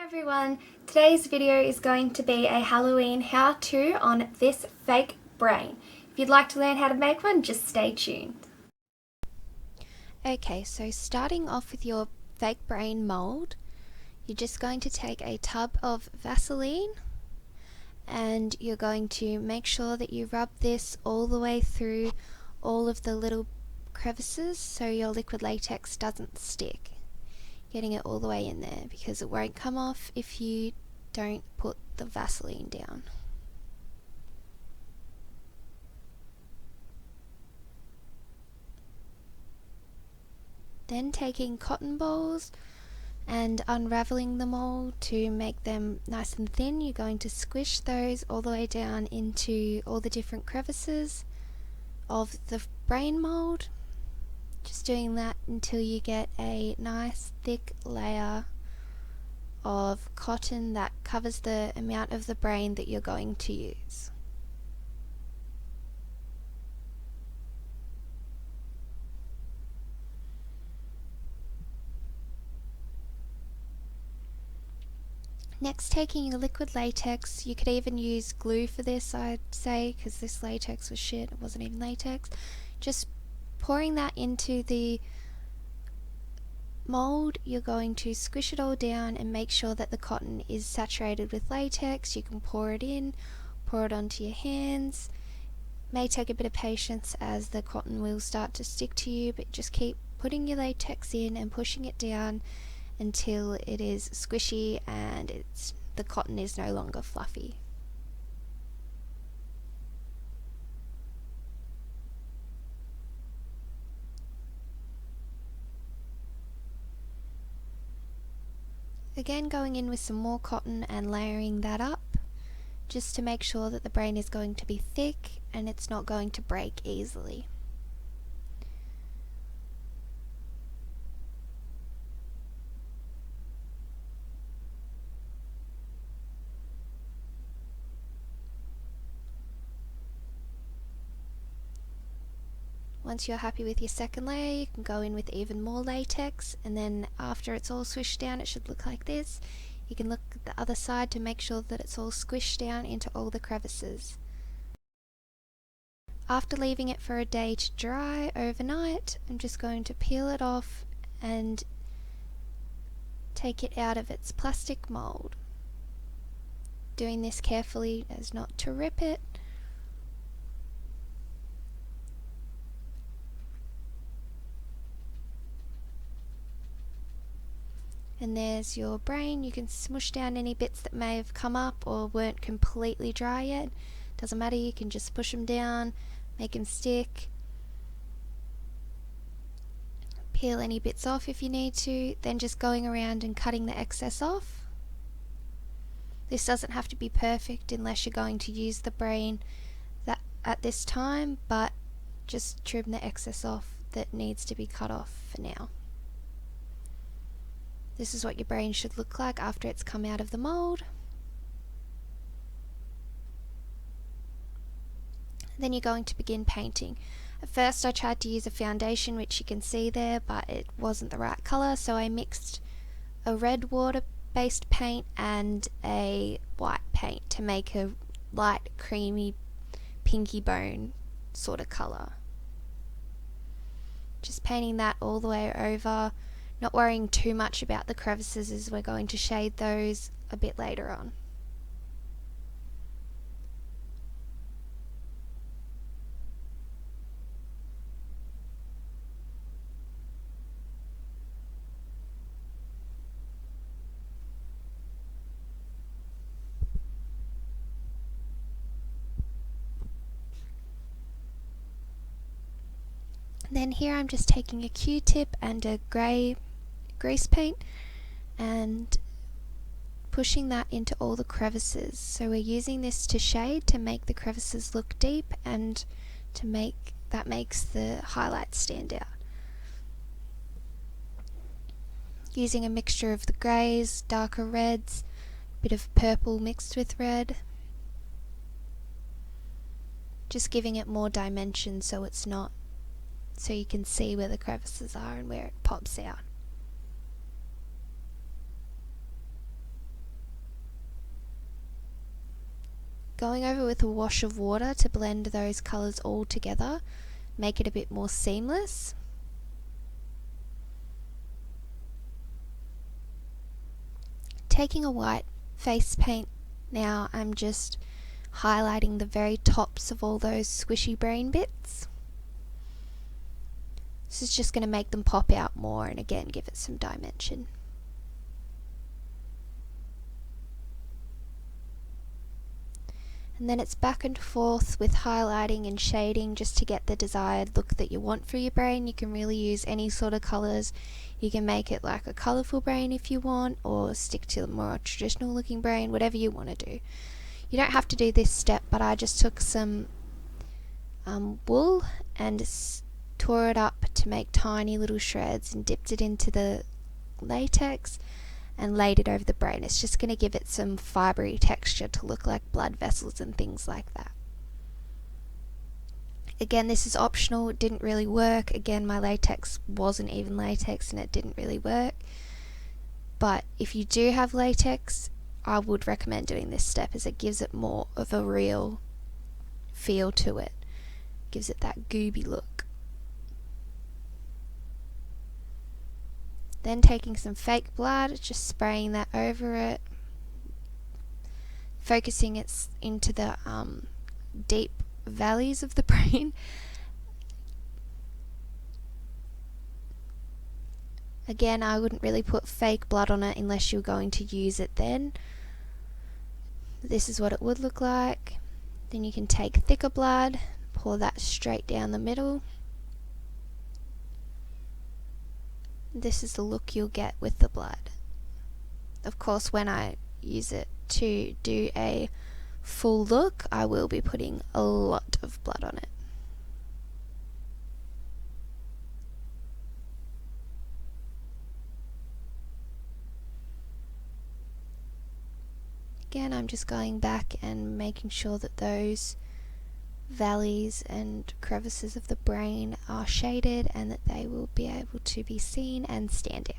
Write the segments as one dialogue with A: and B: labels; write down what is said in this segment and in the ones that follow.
A: Hi everyone, today's video is going to be a Halloween how-to on this fake brain. If you'd like to learn how to make one, just stay tuned.
B: Okay, so starting off with your fake brain mold, you're just going to take a tub of Vaseline and you're going to make sure that you rub this all the way through all of the little crevices so your liquid latex doesn't stick. Getting it all the way in there because it won't come off if you don't put the Vaseline down. Then taking cotton balls and unraveling them all to make them nice and thin, you're going to squish those all the way down into all the different crevices of the brain mold. Just doing that until you get a nice thick layer of cotton that covers the amount of the brain that you're going to use. Next, taking your liquid latex, you could even use glue for this, I'd say, because this latex was shit, it wasn't even latex. Just pouring that into the mold, you're going to squish it all down and make sure that the cotton is saturated with latex. You can pour it in, pour it onto your hands. It may take a bit of patience as the cotton will start to stick to you, but just keep putting your latex in and pushing it down until it is squishy and the cotton is no longer fluffy. Again, going in with some more cotton and layering that up just to make sure that the brain is going to be thick and it's not going to break easily. Once you're happy with your second layer, you can go in with even more latex, and then after it's all swished down, it should look like this. You can look at the other side to make sure that it's all squished down into all the crevices. After leaving it for a day to dry overnight, I'm just going to peel it off and take it out of its plastic mold. Doing this carefully as not to rip it. And there's your brain. You can smush down any bits that may have come up or weren't completely dry yet. Doesn't matter, you can just push them down, make them stick. Peel any bits off if you need to, then just going around and cutting the excess off. This doesn't have to be perfect unless you're going to use the brain at this time, but just trim the excess off that needs to be cut off for now. This is what your brain should look like after it's come out of the mold. Then you're going to begin painting. At first I tried to use a foundation, which you can see there, but it wasn't the right colour, so I mixed a red water based paint and a white paint to make a light creamy pinky bone sort of colour. Just painting that all the way over, not worrying too much about the crevices as we're going to shade those a bit later on. Then here I'm just taking a Q-tip and a grey grease paint and pushing that into all the crevices. So we're using this to shade to make the crevices look deep and to make that makes the highlights stand out. Using a mixture of the greys, darker reds, a bit of purple mixed with red. Just giving it more dimension so you can see where the crevices are and where it pops out. Going over with a wash of water to blend those colours all together, make it a bit more seamless. Taking a white face paint now, I'm just highlighting the very tops of all those squishy brain bits. This is just going to make them pop out more and again give it some dimension. And then it's back and forth with highlighting and shading just to get the desired look that you want for your brain. You can really use any sort of colours. You can make it like a colourful brain if you want, or stick to a more traditional looking brain, whatever you want to do. You don't have to do this step, but I just took some wool and tore it up to make tiny little shreds and dipped it into the latex and laid it over the brain. It's just going to give it some fibery texture to look like blood vessels and things like that. Again, this is optional. It didn't really work. Again, my latex wasn't even latex and it didn't really work. But if you do have latex, I would recommend doing this step, as it gives it more of a real feel to it. Gives it that gooby look. Then taking some fake blood, just spraying that over it, focusing it into the deep valleys of the brain. Again, I wouldn't really put fake blood on it unless you're going to use it then. This is what it would look like. Then you can take thicker blood, pour that straight down the middle. This is the look you'll get with the blood. Of course, when I use it to do a full look, I will be putting a lot of blood on it. Again, I'm just going back and making sure that those valleys and crevices of the brain are shaded and that they will be able to be seen and stand out.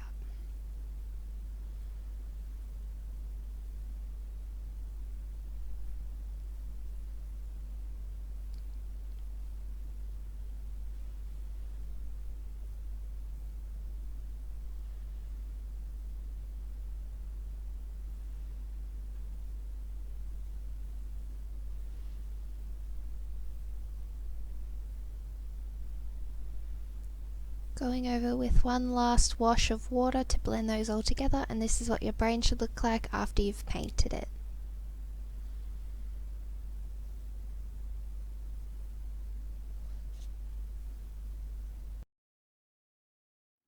B: Going over with one last wash of water to blend those all together, and this is what your brain should look like after you've painted it.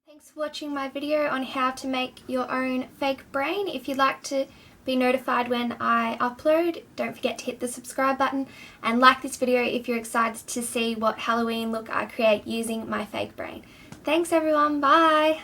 A: Thanks for watching my video on how to make your own fake brain. If you'd like to be notified when I upload, don't forget to hit the subscribe button and like this video if you're excited to see what Halloween look I create using my fake brain. Thanks everyone, bye!